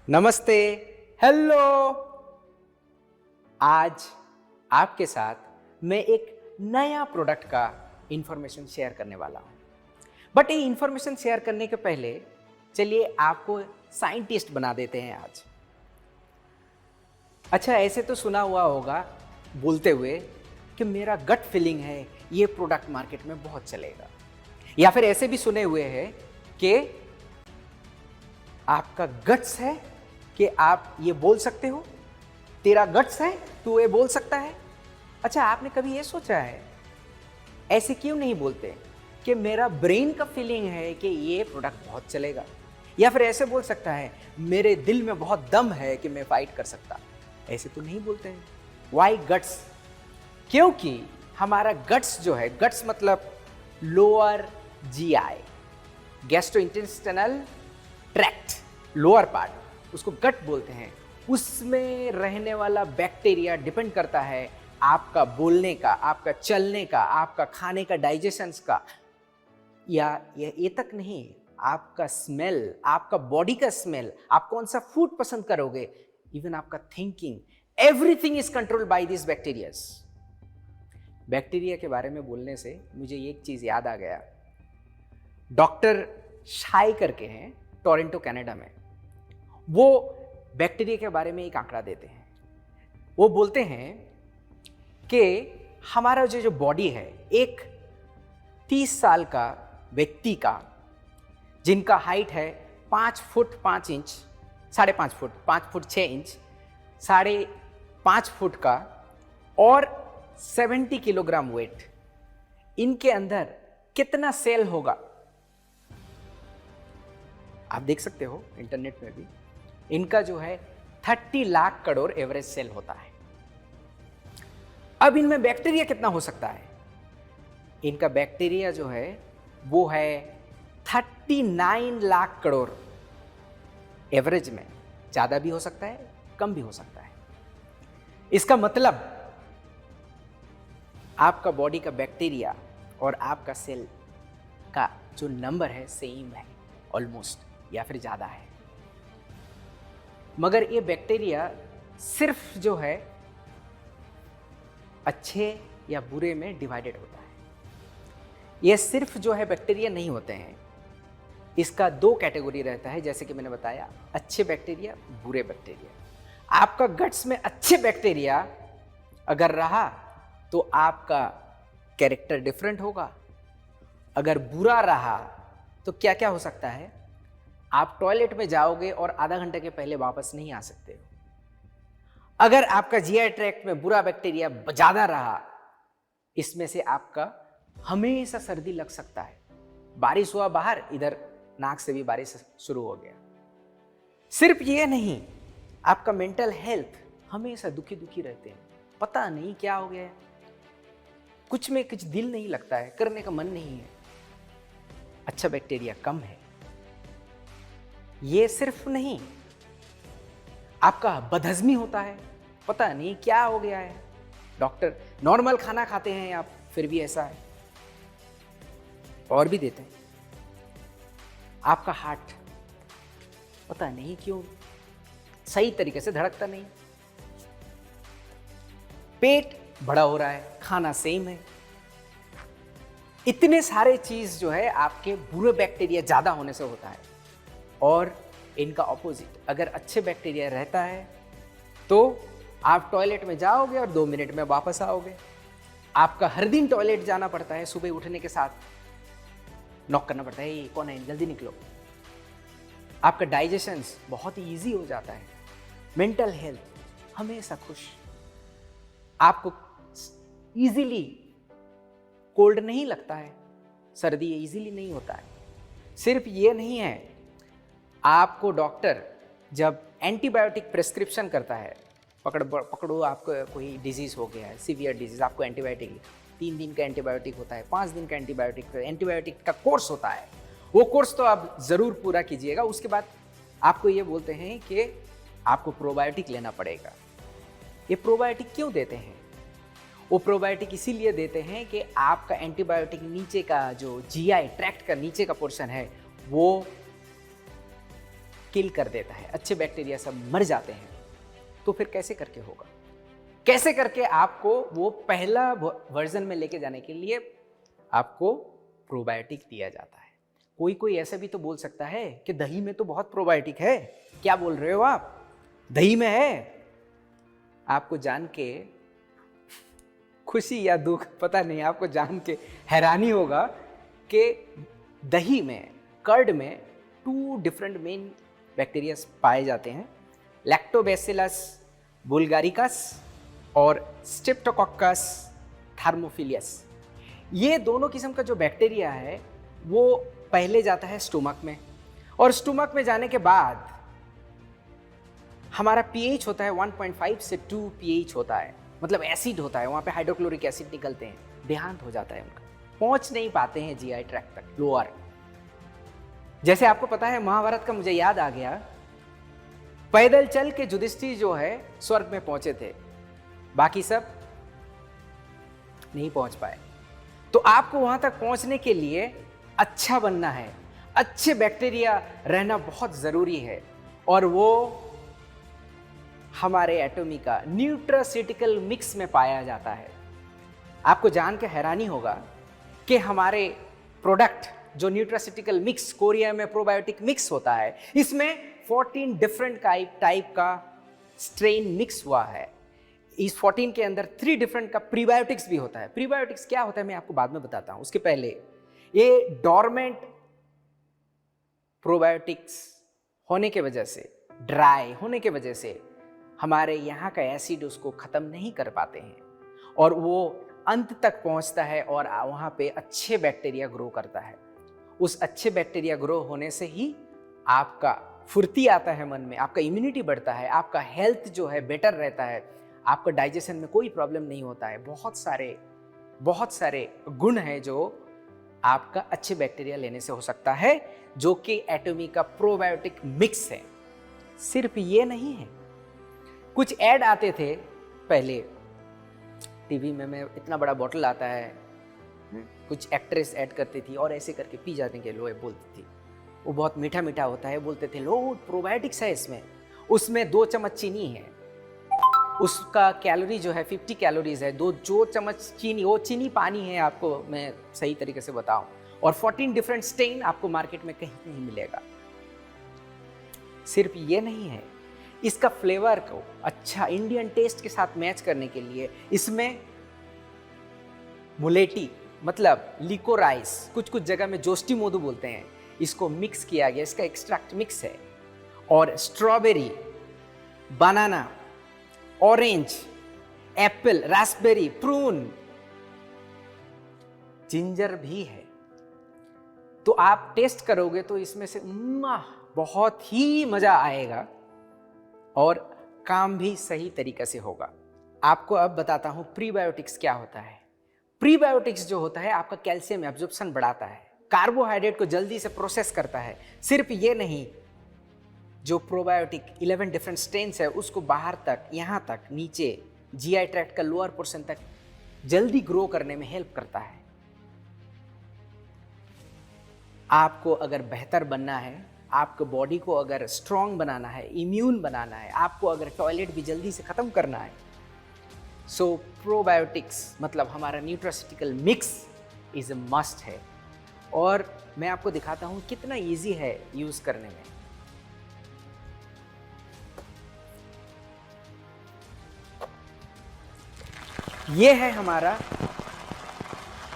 नमस्ते। हेलो। आज आपके साथ मैं एक नया प्रोडक्ट का इंफॉर्मेशन शेयर करने वाला हूं। बट ये इंफॉर्मेशन शेयर करने के पहले चलिए आपको साइंटिस्ट बना देते हैं आज। अच्छा, ऐसे तो सुना हुआ होगा बोलते हुए कि मेरा गट फीलिंग है ये प्रोडक्ट मार्केट में बहुत चलेगा, या फिर ऐसे भी सुने हुए हैं कि आपका गट्स है कि आप ये बोल सकते हो, तेरा गट्स है तू ये बोल सकता है। अच्छा, आपने कभी ये सोचा है ऐसे क्यों नहीं बोलते कि मेरा ब्रेन का फीलिंग है कि ये प्रोडक्ट बहुत चलेगा, या फिर ऐसे बोल सकता है मेरे दिल में बहुत दम है कि मैं फाइट कर सकता। ऐसे तो नहीं बोलते हैं। Why guts? क्योंकि हमारा गट्स जो है, गट्स मतलब lower GI, gastrointestinal tract, lower part, उसको गट बोलते हैं। उसमें रहने वाला बैक्टीरिया डिपेंड करता है आपका बोलने का, आपका चलने का, आपका खाने का, डाइजेशंस का, या ये तक नहीं, आपका स्मेल, आपका बॉडी का स्मेल, आप कौन सा फूड पसंद करोगे, इवन आपका thinking, everything is controlled by this bacterias. Bacteria के बारे में बोलने से मुझे एक चीज याद आ गया। डॉक्टर शाई करके हैं टोरंटो कनाडा में, वो बैक्टीरिया के बारे में एक आंकड़ा देते हैं। वो बोलते हैं कि हमारा जो बॉडी है, एक 30 साल का व्यक्ति का, जिनका हाइट है 5 foot 5 inch, 5.5 foot, 5 foot 6 inch, 5.5 foot का, और 70 किलोग्राम वेट, इनके अंदर कितना सेल होगा आप देख सकते हो इंटरनेट में भी। इनका जो है 30 लाख करोड़ एवरेज सेल होता है। अब इनमें बैक्टीरिया कितना हो सकता है? इनका बैक्टीरिया जो है वो है 39 लाख करोड़ एवरेज में। ज्यादा भी हो सकता है, कम भी हो सकता है। इसका मतलब आपका बॉडी का बैक्टीरिया और आपका सेल का जो नंबर है सेम है ऑलमोस्ट, या फिर ज्यादा है। मगर ये बैक्टीरिया सिर्फ जो है अच्छे या बुरे में डिवाइडेड होता है। ये सिर्फ जो है बैक्टीरिया नहीं होते हैं, इसका 2 कैटेगरी रहता है, जैसे कि मैंने बताया, अच्छे बैक्टीरिया, बुरे बैक्टीरिया। आपका गट्स में अच्छे बैक्टीरिया अगर रहा तो आपका कैरेक्टर डिफरेंट होगा। अगर बुरा रहा तो क्या क्या हो सकता है? आप टॉयलेट में जाओगे और आधा घंटे के पहले वापस नहीं आ सकते हो। अगर आपका जीआई ट्रैक्ट में बुरा बैक्टीरिया ज्यादा रहा, इसमें से आपका हमेशा सर्दी लग सकता है। बारिश हुआ बाहर, इधर नाक से भी बारिश शुरू हो गया। सिर्फ ये नहीं, आपका मेंटल हेल्थ हमेशा दुखी दुखी रहते हैं, पता नहीं क्या हो गया है, कुछ में कुछ दिल नहीं लगता है, करने का मन नहीं है। अच्छा बैक्टीरिया कम है। ये सिर्फ नहीं, आपका बदहजमी होता है, पता नहीं क्या हो गया है। डॉक्टर नॉर्मल खाना खाते हैं आप, फिर भी ऐसा है, और भी देते हैं। आपका हार्ट पता नहीं क्यों सही तरीके से धड़कता नहीं। पेट बड़ा हो रहा है, खाना सेम है। इतने सारे चीज जो है आपके बुरे बैक्टीरिया ज्यादा होने से होता है। और इनका ऑपोजिट, अगर अच्छे बैक्टीरिया रहता है तो आप टॉयलेट में जाओगे और 2 मिनट में वापस आओगे। आपका हर दिन टॉयलेट जाना पड़ता है, सुबह उठने के साथ नॉक करना पड़ता है, ये कौन है, जल्दी निकलो। आपका डाइजेशन बहुत ही ईजी हो जाता है। मेंटल हेल्थ हमेशा खुश। आपको इजीली कोल्ड नहीं लगता है, सर्दी इजीली नहीं होता है। सिर्फ ये नहीं है, आपको डॉक्टर जब एंटीबायोटिक प्रिस्क्रिप्शन करता है, पकड़ो आपको कोई डिजीज हो गया है, सीवियर डिजीज, आपको एंटीबायोटिक 3 दिन का एंटीबायोटिक होता है, 5 दिन का एंटीबायोटिक का कोर्स होता है। वो कोर्स तो आप जरूर पूरा कीजिएगा। उसके बाद आपको ये बोलते हैं कि आपको प्रोबायोटिक लेना पड़ेगा। ये प्रोबायोटिक क्यों देते हैं? वो प्रोबायोटिक इसीलिए देते हैं कि आपका एंटीबायोटिक, नीचे का जो जीआई ट्रैक्ट का नीचे का पोर्शन है, वो किल कर देता है, अच्छे बैक्टीरिया सब मर जाते हैं। तो फिर कैसे करके होगा? कैसे करके आपको वो पहला वर्जन में लेके जाने के लिए आपको प्रोबायोटिक दिया जाता है। कोई कोई ऐसा भी तो बोल सकता है कि दही में तो बहुत प्रोबायोटिक है। क्या बोल रहे हो आप, दही में है? आपको जान के खुशी या दुख पता नहीं, आपको जान के हैरानी होगा कि दही में, कर्ड में 2 डिफरेंट मेन बैक्टीरिया पाए जाते हैं, लैक्टोबैसिलस बुल्गारिकस और स्ट्रेप्टोकोकस थर्मोफिलियस। ये दोनों किस्म का जो बैक्टीरिया है वो पहले जाता है स्टोमक में, और स्टोमक में जाने के बाद हमारा पीएच होता है 1.5 से 2 पीएच होता है, मतलब एसिड होता है, वहाँ पे हाइड्रोक्लोरिक एसिड निकलते हैं, देहांत हो जाता है उनका, पहुँच नहीं पाते हैं जीआई ट्रैक्ट तक, लोअर। जैसे आपको पता है महाभारत का, मुझे याद आ गया, पैदल चल के युधिष्ठिर जो है स्वर्ग में पहुंचे थे, बाकी सब नहीं पहुंच पाए। तो आपको वहां तक पहुंचने के लिए अच्छा बनना है, अच्छे बैक्टीरिया रहना बहुत जरूरी है, और वो हमारे एटॉमी का न्यूट्रास्यूटिकल मिक्स में पाया जाता है। आपको जान के हैरानी होगा कि हमारे प्रोडक्ट जो न्यूट्रास्यूटिकल मिक्स, कोरिया में प्रोबायोटिक मिक्स होता है, इसमें 14 डिफरेंट टाइप का स्ट्रेन मिक्स हुआ है। इस 14 के अंदर 3 डिफरेंट का प्रीबायोटिक्स भी होता है। प्रीबायोटिक्स क्या होता है मैं आपको बाद में बताता हूं, उसके पहले ये डोरमेंट प्रोबायोटिक्स होने के वजह से, ड्राई होने के वजह से हमारे यहाँ का एसिड उसको ख़त्म नहीं कर पाते हैं, और वो अंत तक पहुँचता है और वहाँ पे अच्छे बैक्टीरिया ग्रो करता है। उस अच्छे बैक्टीरिया ग्रो होने से ही आपका फुर्ती आता है मन में, आपका इम्यूनिटी बढ़ता है, आपका हेल्थ जो है बेटर रहता है, आपका डाइजेशन में कोई प्रॉब्लम नहीं होता है। बहुत सारे गुण हैं जो आपका अच्छे बैक्टीरिया लेने से हो सकता है, जो कि एटॉमी का प्रोबायोटिक मिक्स है। सिर्फ ये नहीं है, कुछ ऐड आते थे पहले टीवी में, इतना बड़ा बोतल आता है, कुछ एक्ट्रेस ऐड करती थी और ऐसे करके पी जाने के लो बोलती थी, वो बहुत मीठा मीठा होता है, बोलते थे लो प्रोबायोटिक्स है इसमें। उसमें 2 चम्मच चीनी है, उसका कैलोरी जो है 50 कैलोरीज है, 2 चम्मच चीनी, वो चीनी पानी है, आपको मैं सही तरीके से बताऊं, और 14 डिफरेंट स्ट्रेन आपको मार्केट में कहीं नहीं मिलेगा। सिर्फ ये नहीं है, इसका फ्लेवर को अच्छा इंडियन टेस्ट के साथ मैच करने के लिए इसमें मुलेटी मतलब लिकोराइस, कुछ जगह में जोस्टी मोदू बोलते हैं, इसको मिक्स किया गया, इसका एक्सट्रैक्ट मिक्स है, और strawberry, banana, orange, apple, raspberry, prune, ginger भी है। तो आप टेस्ट करोगे तो इसमें से बहुत ही मजा आएगा और काम भी सही तरीके से होगा। आपको अब बताता हूं प्रीबायोटिक्स क्या होता है। प्रीबायोटिक्स जो होता है आपका कैल्शियम एब्जॉर्प्शन बढ़ाता है, कार्बोहाइड्रेट को जल्दी से प्रोसेस करता है। सिर्फ ये नहीं, जो प्रोबायोटिक 11 डिफरेंट स्ट्रेन्स है उसको बाहर तक, यहाँ तक नीचे जीआई ट्रैक्ट का लोअर पोर्शन तक जल्दी ग्रो करने में हेल्प करता है। आपको अगर बेहतर बनना है, आपको बॉडी को अगर स्ट्रांग बनाना है, इम्यून बनाना है, आपको अगर टॉयलेट भी जल्दी से ख़त्म करना है, सो प्रोबायोटिक्स मतलब हमारा nutraceutical mix is a must है। और मैं आपको दिखाता हूँ कितना इजी है यूज़ करने में। ये है हमारा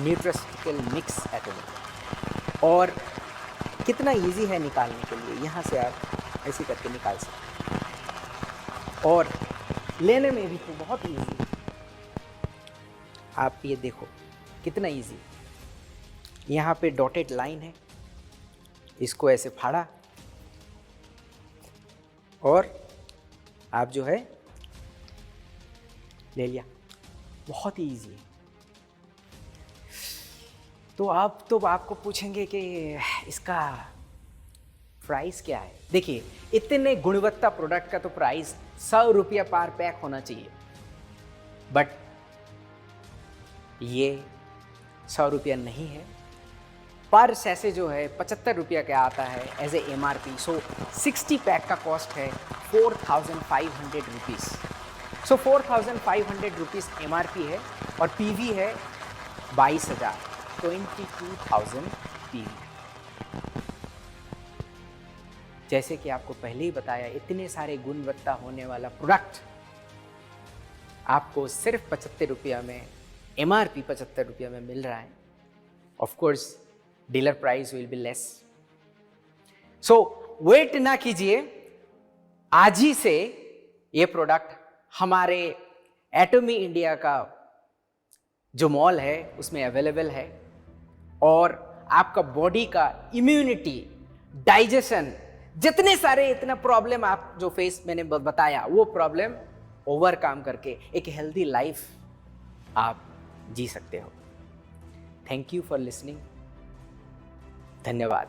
न्यूट्रास्यूटिकल मिक्स एटॉमी, और कितना इजी है निकालने के लिए। यहाँ से आप ऐसे करके निकाल सकते हैं, और लेने में भी तो बहुत इजी। आप ये देखो कितना इजी, यहाँ पे डॉटेड लाइन है, इसको ऐसे फाड़ा और आप जो है ले लिया, बहुत ही इजी है। तो आपको पूछेंगे कि इसका प्राइस क्या है। देखिए, इतने गुणवत्ता प्रोडक्ट का तो प्राइस 100 रुपया पर पैक होना चाहिए, बट ये 100 रुपया नहीं है, पर सैसे जो है 75 रुपया का आता है as a MRP। So 60 pack का कॉस्ट है 4,500 रुपीज़। सो 4,500 रुपीज़ MRP है और PV है 22,000, 22,000 PV। जैसे कि आपको पहले ही बताया, इतने सारे गुणवत्ता होने वाला प्रोडक्ट आपको सिर्फ 75 रुपया में, MRP 75 रुपया में मिल रहा है। Of course dealer price will be less. So wait ना कीजिए, आज ही से ये प्रोडक्ट हमारे एटॉमी इंडिया का जो मॉल है उसमें अवेलेबल है और आपका बॉडी का इम्यूनिटी, डाइजेशन, जितने सारे इतना प्रॉब्लम आप जो फेस मैंने बताया, वो प्रॉब्लम ओवरकम करके एक हेल्दी लाइफ आप जी सकते हो। Thank you for listening. धन्यवाद।